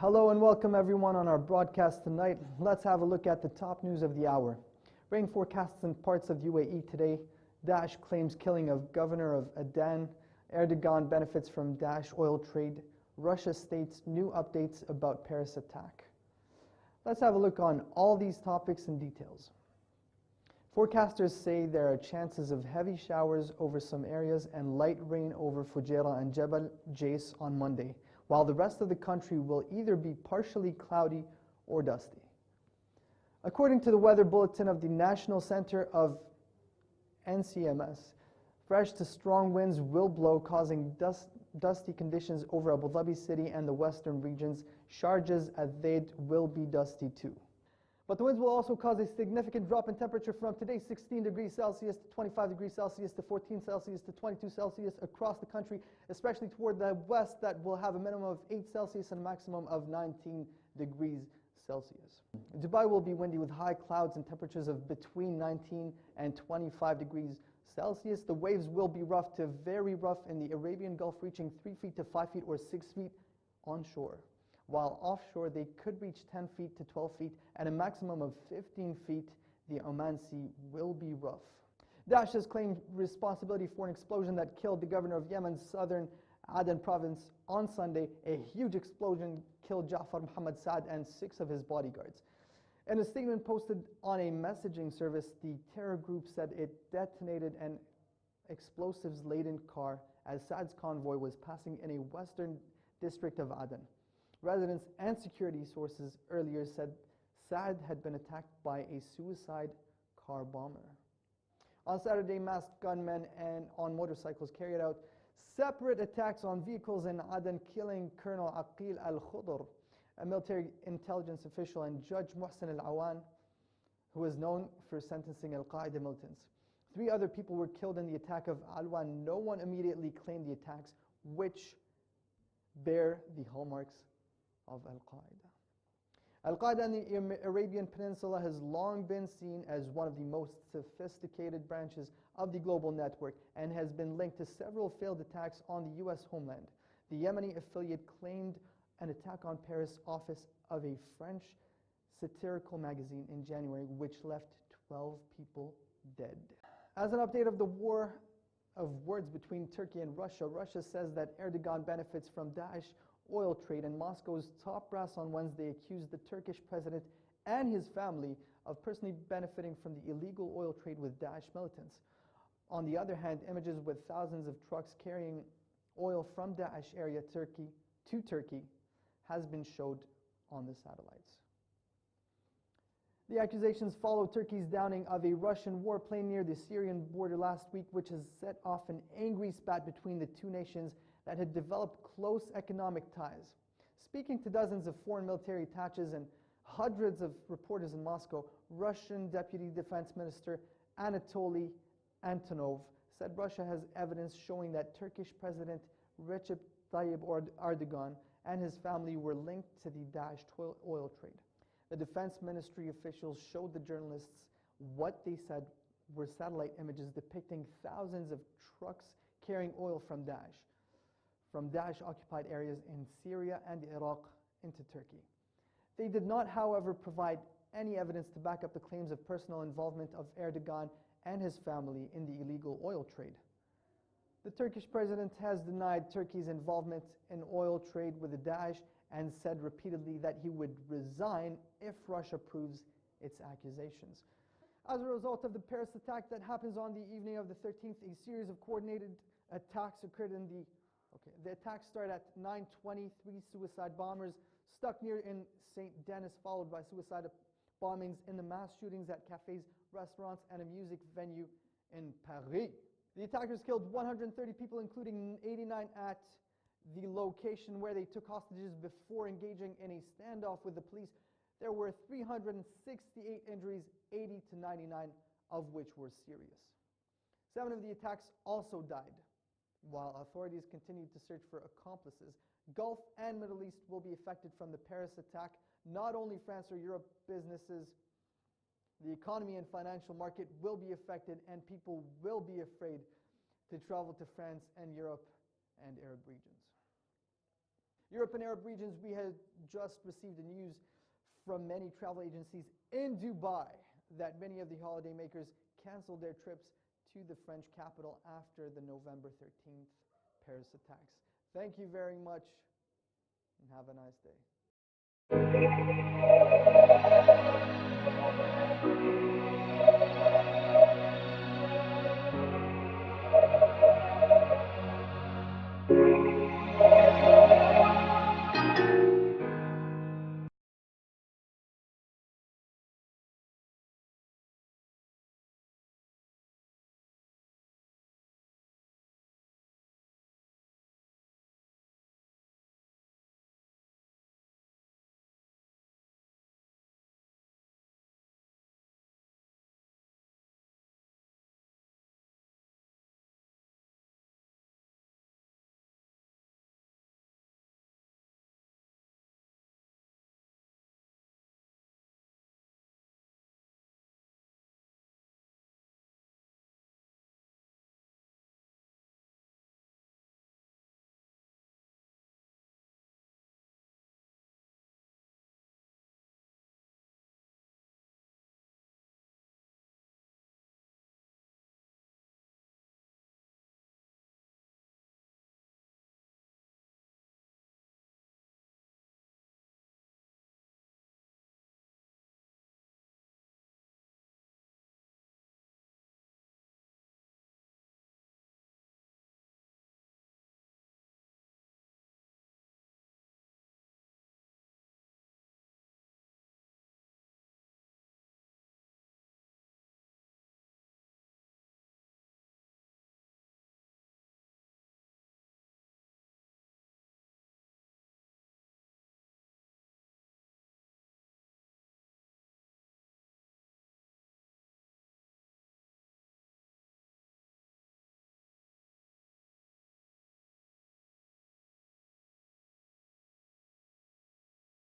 Hello and welcome everyone on our broadcast tonight. Let's have a look at the top news of the hour. Rain forecasts in parts of UAE today. Daesh claims killing of governor of Aden. Erdogan benefits from Daesh oil trade. Russia states new updates about Paris attack. Let's have a look on all these topics and details. Forecasters say there are chances of heavy showers over some areas and light rain over Fujairah and Jebel Jais on Monday, while the rest of the country will either be partially cloudy or dusty. According to the weather bulletin of the National Center of Cmmc, fresh to strong winds will blow, causing dusty conditions over Abu Dhabi city and the western regions. Sharjah's Adhaid will be dusty too. But the winds will also cause a significant drop in temperature from today 16 degrees Celsius to 25 degrees Celsius to 14 Celsius to 22 Celsius across the country, especially toward the west that will have a minimum of 8 Celsius and a maximum of 19 degrees Celsius. Dubai will be windy with high clouds and temperatures of between 19 and 25 degrees Celsius. The waves will be rough to very rough in the Arabian Gulf, reaching 3 feet to 5 feet or 6 feet onshore, while offshore they could reach 10 feet to 12 feet and a maximum of 15 feet. The Oman Sea will be rough. Daesh has claimed responsibility for an explosion that killed the governor of Yemen's southern Aden province on Sunday. A huge explosion killed Ja'far Muhammad Saad and 6 of his bodyguards. In a statement posted on a messaging service, the terror group said it detonated an explosives-laden car as Saad's convoy was passing in a western district of Aden. Residents and security sources earlier said Saad had been attacked by a suicide car bomber. On Saturday, masked gunmen and on motorcycles carried out separate attacks on vehicles in Aden, killing Colonel Aqil al-Khudr, a military intelligence official, and Judge Muhsin al-Awan, who was known for sentencing al-Qaeda militants. 3 other people were killed in the attack of Alwan. No one immediately claimed the attacks, which bear the hallmarks of Al-Qaeda. Al-Qaeda in the Arabian Peninsula has long been seen as one of the most sophisticated branches of the global network and has been linked to several failed attacks on the U.S. homeland. The Yemeni affiliate claimed an attack on Paris office of a French satirical magazine in January, which left 12 people dead. As an update of the war of words between Turkey and Russia, Russia says that Erdogan benefits from Daesh oil trade, and Moscow's top brass on Wednesday accused the Turkish president and his family of personally benefiting from the illegal oil trade with Daesh militants. On the other hand, images with thousands of trucks carrying oil from Daesh area to Turkey has been showed on the satellites. The accusations follow Turkey's downing of a Russian warplane near the Syrian border last week, which has set off an angry spat between the two nations that had developed close economic ties. Speaking to dozens of foreign military attaches and hundreds of reporters in Moscow, Russian Deputy Defense Minister Anatoly Antonov said Russia has evidence showing that Turkish President Recep Tayyip Erdogan and his family were linked to the Daesh oil trade. The defense ministry officials showed the journalists what they said were satellite images depicting thousands of trucks carrying oil from Daesh-occupied areas in Syria and Iraq into Turkey. They did not, however, provide any evidence to back up the claims of personal involvement of Erdogan and his family in the illegal oil trade. The Turkish president has denied Turkey's involvement in oil trade with the Daesh and said repeatedly that he would resign if Russia proves its accusations. As a result of the Paris attack that happens on the evening of the 13th, a series of coordinated attacks occurred in the attack started at 9:20. 3 suicide bombers stuck near in St. Denis, followed by suicide bombings in the mass shootings at cafes, restaurants, and a music venue in Paris. The attackers killed 130 people, including 89 at the location where they took hostages before engaging in a standoff with the police. There were 368 injuries, 80 to 99 of which were serious. 7 of the attacks also died. While authorities continue to search for accomplices, Gulf and Middle East will be affected from the Paris attack. Not only France or Europe businesses, the economy and financial market will be affected, and people will be afraid to travel to France and Europe and Arab regions. Europe and Arab regions, we had just received the news from many travel agencies in Dubai that many of the holidaymakers canceled their trips to the French capital after the November 13th Paris attacks. Thank you very much and have a nice day.